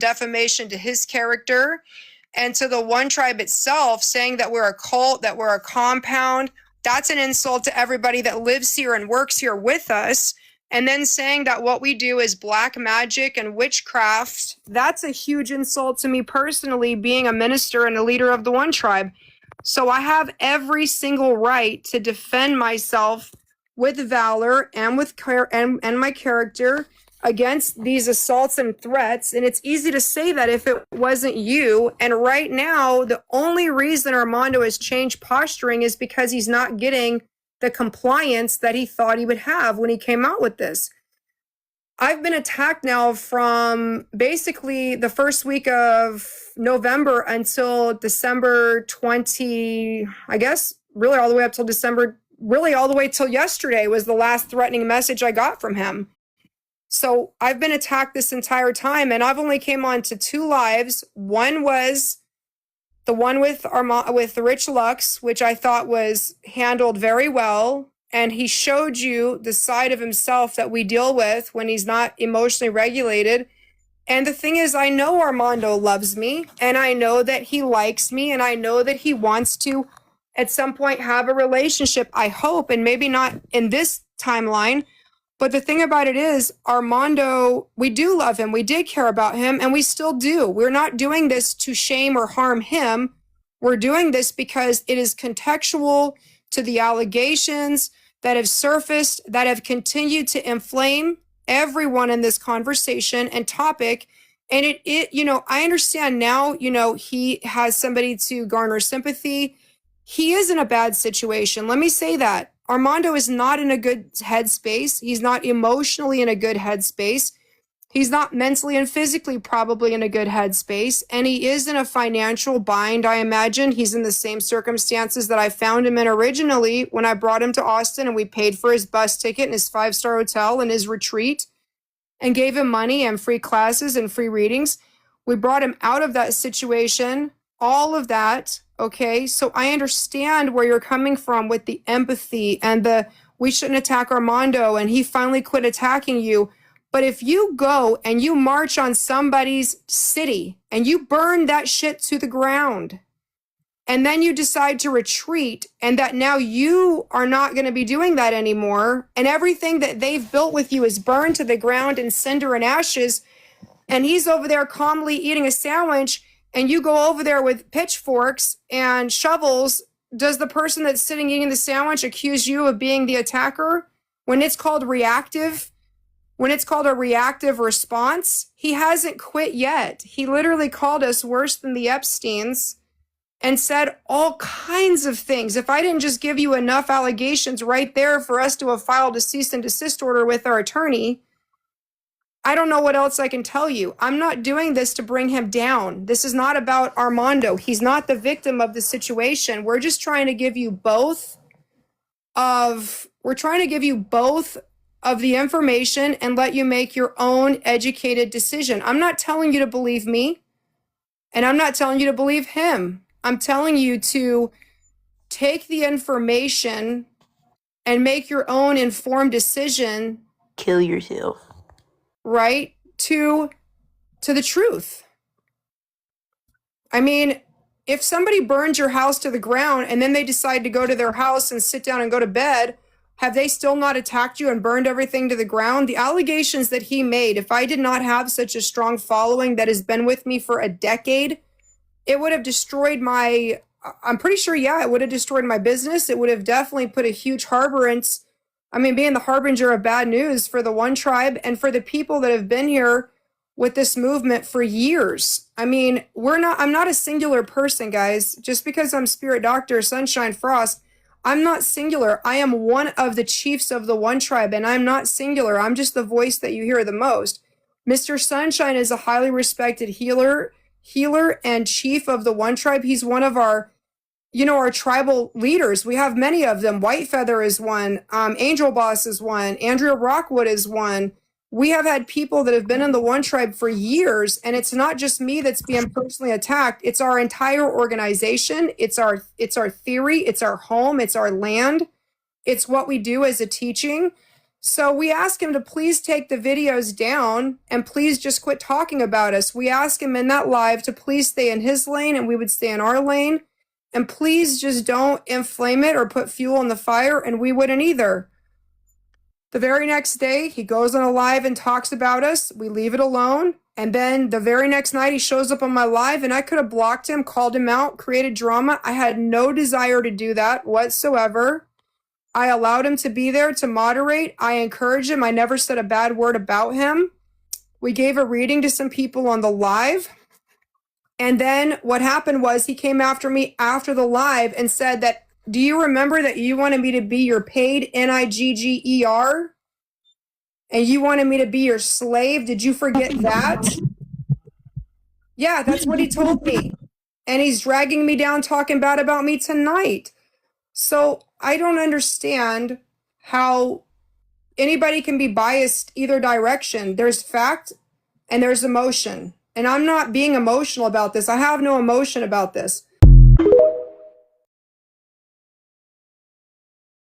defamation to his character and to the One Tribe itself, saying that we're a cult, that we're a compound. That's an insult to everybody that lives here and works here with us. And then saying that what we do is black magic and witchcraft, that's a huge insult to me personally, being a minister and a leader of the One Tribe. So I have every single right to defend myself with valor and with and my character against these assaults and threats. And it's easy to say that if it wasn't you. And right now, the only reason Armando has changed posturing is because he's not getting the compliance that he thought he would have when he came out with this. I've been attacked now from basically the first week of November until December 20, I guess, really all the way up till December, really all the way till yesterday was the last threatening message I got from him. So I've been attacked this entire time, and I've only came on to 2 lives. One was the one with Rich Lux, which I thought was handled very well. And he showed you the side of himself that we deal with when he's not emotionally regulated. And the thing is, I know Armando loves me, and I know that he likes me, and I know that he wants to at some point have a relationship, I hope, and maybe not in this timeline. But the thing about it is, Armando, we do love him. We did care about him, and we still do. We're not doing this to shame or harm him. We're doing this because it is contextual to the allegations that have surfaced, that have continued to inflame everyone in this conversation and topic. And I understand now, he has somebody to garner sympathy. He is in a bad situation. Let me say that. Armando is not in a good headspace. He's not emotionally in a good headspace. He's not mentally and physically probably in a good headspace. And he is in a financial bind, I imagine. He's in the same circumstances that I found him in originally when I brought him to Austin and we paid for his bus ticket and his 5-star hotel and his retreat and gave him money and free classes and free readings. We brought him out of that situation, all of that. Okay, so I understand where you're coming from with the empathy and we shouldn't attack Armando and he finally quit attacking you. But if you go and you march on somebody's city and you burn that shit to the ground and then you decide to retreat and that now you are not going to be doing that anymore and everything that they've built with you is burned to the ground in cinder and ashes and he's over there calmly eating a sandwich and you go over there with pitchforks and shovels, does the person that's sitting eating the sandwich accuse you of being the attacker when it's called reactive? When it's called a reactive response? He hasn't quit yet. He literally called us worse than the Epsteins and said all kinds of things. If I didn't just give you enough allegations right there for us to have filed a cease and desist order with our attorney, I don't know what else I can tell you. I'm not doing this to bring him down. This is not about Armando. He's not the victim of the situation. We're just trying to give you both of the information and let you make your own educated decision. I'm not telling you to believe me, and I'm not telling you to believe him. I'm telling you to take the information and make your own informed decision. Kill yourself. Right? To the truth. I mean, if somebody burns your house to the ground and then they decide to go to their house and sit down and go to bed, have they still not attacked you and burned everything to the ground? The allegations that he made, if I did not have such a strong following that has been with me for a decade, it would have destroyed I'm pretty sure, it would have destroyed my business. It would have definitely put a huge harborance, being the harbinger of bad news for the One Tribe and for the people that have been here with this movement for years. I'm not a singular person, guys. Just because I'm Spirit Doctor Sunshine Frost, I'm not singular. I am one of the chiefs of the One Tribe, and I'm not singular. I'm just the voice that you hear the most. Mr. Sunshine is a highly respected healer and chief of the One Tribe. He's one of our tribal leaders. We have many of them. White Feather is one. Angel Boss is one. Andrea Rockwood is one. We have had people that have been in the One Tribe for years, and it's not just me that's being personally attacked. It's our entire organization. It's our theory. It's our home. It's our land. It's what we do as a teaching. So we asked him to please take the videos down and please just quit talking about us. We asked him in that live to please stay in his lane and we would stay in our lane. And please just don't inflame it or put fuel in the fire, and we wouldn't either. The very next day, he goes on a live and talks about us. We leave it alone. And then the very next night, he shows up on my live, and I could have blocked him, called him out, created drama. I had no desire to do that whatsoever. I allowed him to be there to moderate. I encouraged him. I never said a bad word about him. We gave a reading to some people on the live. And then what happened was he came after me after the live and said that, do you remember that you wanted me to be your paid NIGGER? And you wanted me to be your slave? Did you forget that? Yeah, that's what he told me. And he's dragging me down talking bad about me tonight. So I don't understand how anybody can be biased either direction. There's fact and there's emotion. And I'm not being emotional about this. I have no emotion about this.